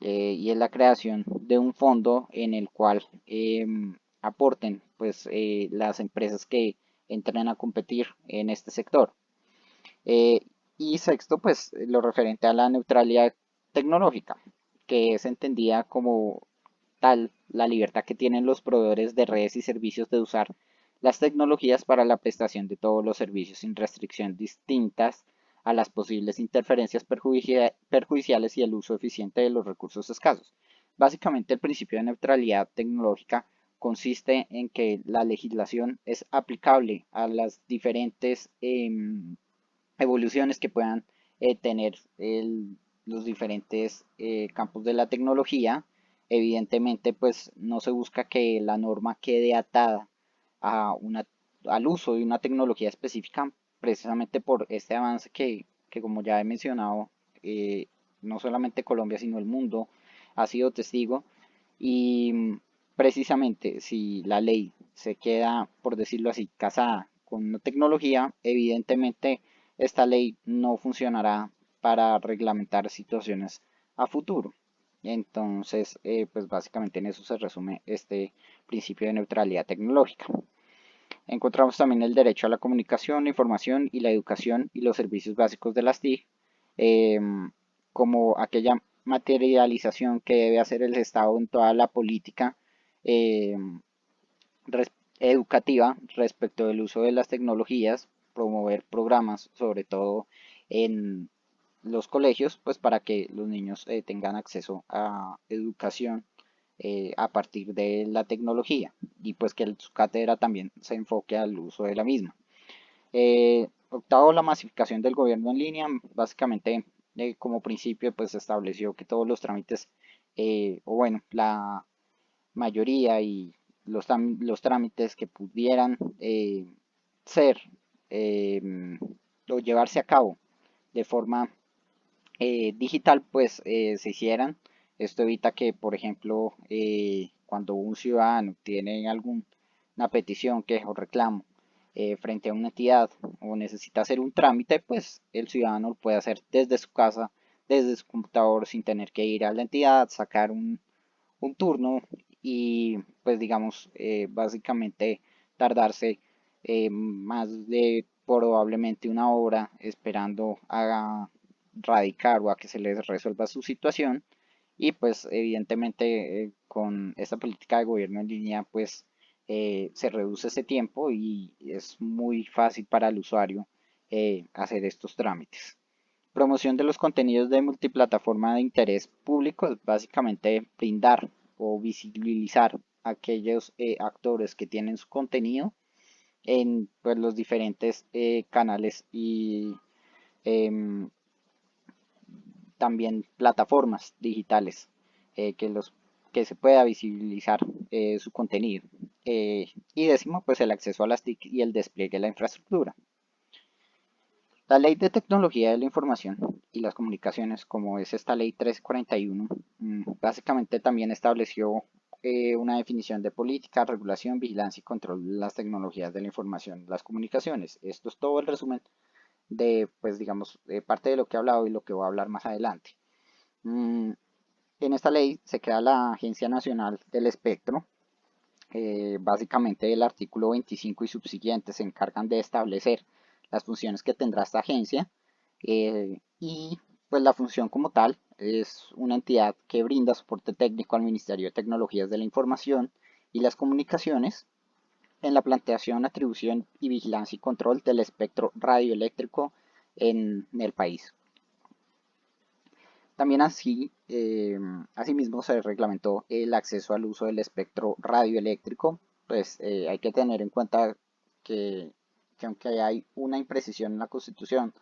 y es la creación de un fondo en el cual aporten pues las empresas que entren a competir en este sector. Eh, y sexto, pues lo referente a la neutralidad tecnológica, que es entendida como tal la libertad que tienen los proveedores de redes y servicios de usar las tecnologías para la prestación de todos los servicios sin restricción distintas a las posibles interferencias perjudiciales y el uso eficiente de los recursos escasos. Básicamente, el principio de neutralidad tecnológica consiste en que la legislación es aplicable a las diferentes evoluciones que puedan tener los diferentes campos de la tecnología. Evidentemente, pues no se busca que la norma quede atada a al uso de una tecnología específica, precisamente por este avance que como ya he mencionado, eh, no solamente Colombia, sino el mundo ha sido testigo. Y precisamente si la ley se queda, por decirlo así, casada con una tecnología, evidentemente esta ley no funcionará para reglamentar situaciones a futuro. Entonces, pues básicamente en eso se resume este principio de neutralidad tecnológica. Encontramos también el derecho a la comunicación, la información y la educación y los servicios básicos de las TIC, como aquella materialización que debe hacer el Estado en toda la política eh, educativa respecto del uso de las tecnologías, promover programas, sobre todo en los colegios, pues para que los niños tengan acceso a educación a partir de la tecnología y pues que su cátedra también se enfoque al uso de la misma. Octavo, la masificación del gobierno en línea. Básicamente, como principio, pues estableció que todos los trámites, o bueno, la mayoría y los trámites que pudieran ser eh, o llevarse a cabo de forma digital, pues se hicieran. Esto evita que, por ejemplo, cuando un ciudadano tiene alguna petición, queja o reclamo frente a una entidad o necesita hacer un trámite, pues el ciudadano lo puede hacer desde su casa, desde su computador, sin tener que ir a la entidad, sacar un turno y pues digamos básicamente tardarse más de probablemente una hora esperando a radicar o a que se les resuelva su situación y pues evidentemente con esta política de gobierno en línea pues se reduce ese tiempo y es muy fácil para el usuario hacer estos trámites. Promoción de los contenidos de multiplataforma de interés público es básicamente brindar o visibilizar a aquellos actores que tienen su contenido en pues, los diferentes canales y em, también plataformas digitales que que se pueda visibilizar su contenido. Y décimo, pues el acceso a las TIC y el despliegue de la infraestructura. La Ley de Tecnología de la Información y las Comunicaciones, como es esta Ley 1341, básicamente también estableció una definición de política, regulación, vigilancia y control de las tecnologías de la información y las comunicaciones. Esto es todo el resumen de, pues digamos, parte de lo que he hablado y lo que voy a hablar más adelante. Mm, en esta ley se crea la Agencia Nacional del Espectro. Básicamente el artículo 25 y subsiguientes se encargan de establecer las funciones que tendrá esta agencia y pues la función como tal es una entidad que brinda soporte técnico al Ministerio de Tecnologías de la Información y las Comunicaciones en la planteación, atribución y vigilancia y control del espectro radioeléctrico en el país. También asimismo se reglamentó el acceso al uso del espectro radioeléctrico. Pues hay que tener en cuenta que, que aunque hay una imprecisión en la Constitución,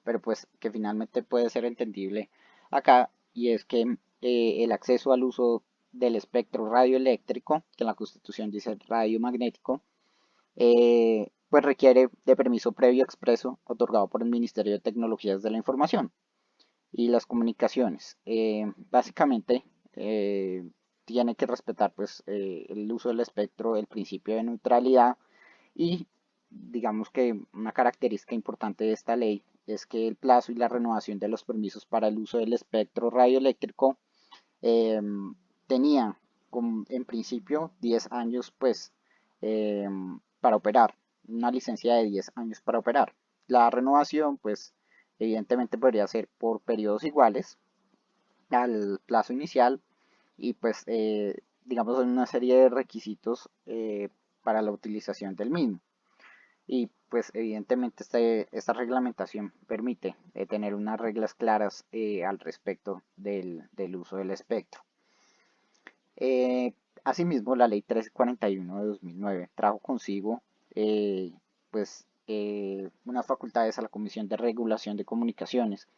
pero pues que finalmente puede ser entendible acá, y es que el acceso al uso del espectro radioeléctrico, que en la Constitución dice radiomagnético, pues requiere de permiso previo expreso otorgado por el Ministerio de Tecnologías de la Información y las comunicaciones. Básicamente tiene que respetar pues el uso del espectro, el principio de neutralidad y digamos que una característica importante de esta ley es que el plazo y la renovación de los permisos para el uso del espectro radioeléctrico em, tenía en principio 10 años pues para operar, una licencia de 10 años para operar. La renovación pues evidentemente podría ser por periodos iguales al plazo inicial y pues digamos una serie de requisitos para la utilización del mismo. Y pues evidentemente esta reglamentación permite tener unas reglas claras al respecto del uso del espectro. Eh, Asimismo, la ley 1341 de 2009 trajo consigo eh, unas facultades a la Comisión de Regulación de Comunicaciones,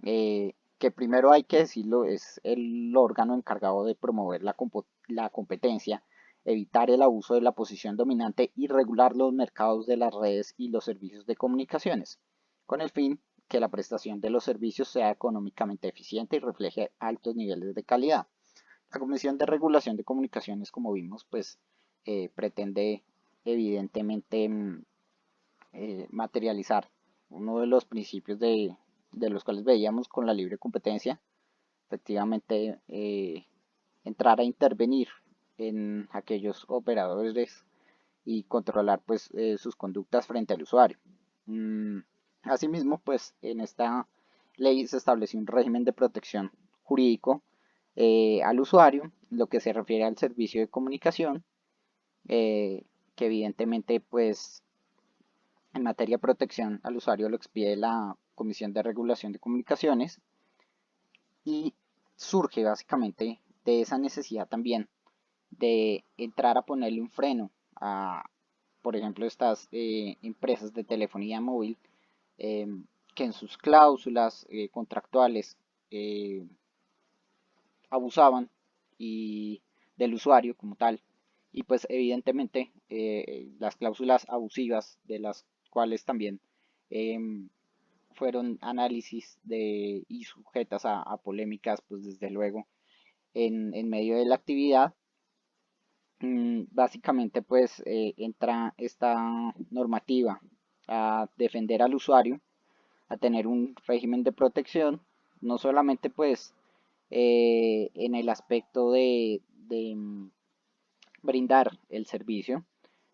que primero hay que decirlo es el órgano encargado de promover la competencia, evitar el abuso de la posición dominante y regular los mercados de las redes y los servicios de comunicaciones, con el fin que la prestación de los servicios sea económicamente eficiente y refleje altos niveles de calidad. La Comisión de Regulación de Comunicaciones, como vimos, pues pretende evidentemente materializar uno de los principios de los cuales veíamos con la libre competencia, efectivamente entrar a intervenir en aquellos operadores y controlar pues sus conductas frente al usuario. Mm, Asimismo, pues en esta ley se estableció un régimen de protección jurídico al usuario, lo que se refiere al servicio de comunicación, que evidentemente pues en materia de protección al usuario lo expide la Comisión de Regulación de Comunicaciones y surge básicamente de esa necesidad también de entrar a ponerle un freno a, por ejemplo, estas empresas de telefonía móvil eh, que en sus cláusulas contractuales eh, abusaban y del usuario como tal. Y pues evidentemente las cláusulas abusivas de las cuales también fueron análisis y sujetas a polémicas, pues desde luego en medio de la actividad. Básicamente pues entra esta normativa a defender al usuario, a tener un régimen de protección, no solamente pues en el aspecto de brindar el servicio,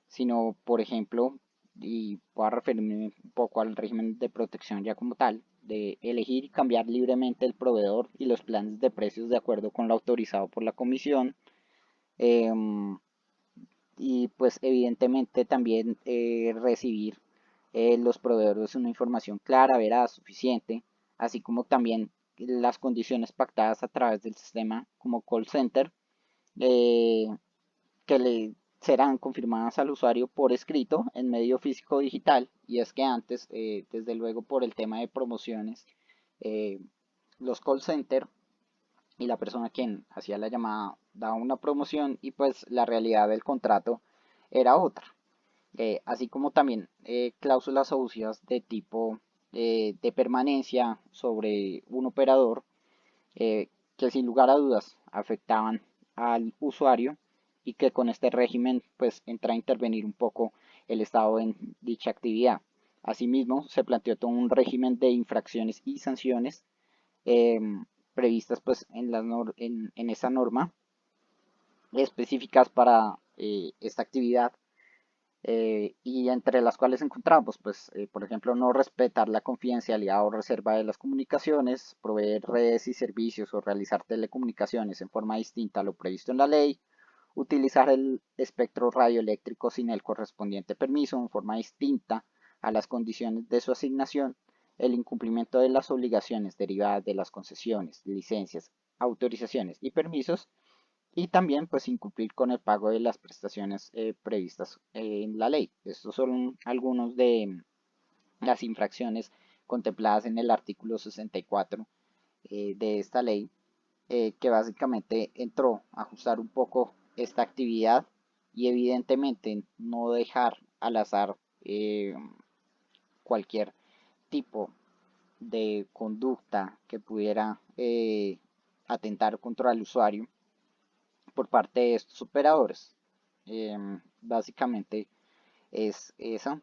sino por ejemplo, y voy a referirme un poco al régimen de protección ya como tal, de elegir y cambiar libremente el proveedor y los planes de precios de acuerdo con lo autorizado por la comisión. em, y pues evidentemente también recibir los proveedores una información clara, veraz, suficiente, así como también las condiciones pactadas a través del sistema como call center eh, que le serán confirmadas al usuario por escrito en medio físico o digital. Y es que antes, desde luego por el tema de promociones, eh, los call center y la persona quien hacía la llamada daba una promoción y pues la realidad del contrato era otra. Así como también cláusulas abusivas de tipo de permanencia sobre un operador que sin lugar a dudas afectaban al usuario y que con este régimen pues entra a intervenir un poco el Estado en dicha actividad. Asimismo, se planteó todo un régimen de infracciones y sanciones eh, previstas pues en esa norma específicas para esta actividad y entre las cuales encontramos, pues, por ejemplo, no respetar la confidencialidad o reserva de las comunicaciones, proveer redes y servicios o realizar telecomunicaciones en forma distinta a lo previsto en la ley, utilizar el espectro radioeléctrico sin el correspondiente permiso en forma distinta a las condiciones de su asignación, el incumplimiento de las obligaciones derivadas de las concesiones, licencias, autorizaciones y permisos, y también pues incumplir con el pago de las prestaciones previstas en la ley. Estos son algunos de las infracciones contempladas en el artículo 64 de esta ley, que básicamente entró a ajustar un poco esta actividad y evidentemente no dejar al azar cualquier tipo de conducta que pudiera atentar contra el usuario por parte de estos operadores. Básicamente es esa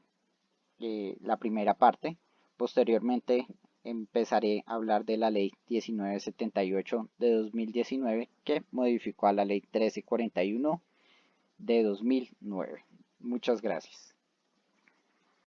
la primera parte. Posteriormente empezaré a hablar de la ley 1978 de 2019 que modificó a la ley 1341 de 2009. Muchas gracias.